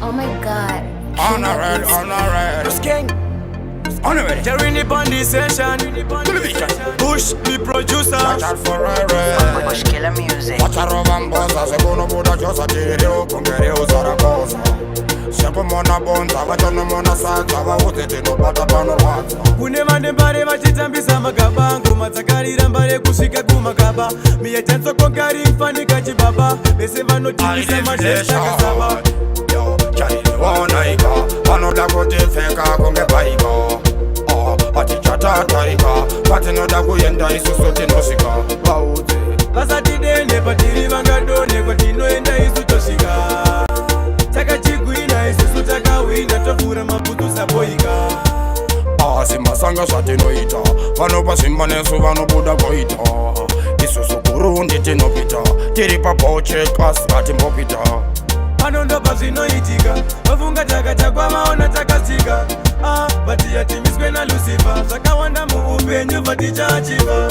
Oh my god. Honorary. Just king. Honorary. They're in the bandi session. Push the producer. Jah Child forever. Push killer music. Watch a rovan bossa, se buono buda cosa tiri o pungere o Zaragoza. Siamo mona bonza, vajono mona salsa, va utete no bata pano waza. Kune mande mbare vachitambisa magaba, ngoma dzakarira mbare kusvika kumakaba. Miyetanzo konkari mfanika chibaba, bese vanotibisa mashesha kasaba. Yo, charili wona ika, vanoda kuti feka kunge baiba. Vachichatataika, vatinoda kuyenda isusu tinosvika. Vaudze vasatidene patiri vangadone kwatinoenda isu tosvika. Takachigwina isusu takawina tovhura mabhutsu saboika. asi masanga zvatinoita, vanopa zvimba nesu vanobuda koita. Isusu kurundi tinopita, tiri pabochek asi hatimbopita. Vanondopa zvinoitika, vafunga takachakwa vaona takasika. Vatiyatimiswe nalucifer, zvakawanda muupenyu vatichachiva.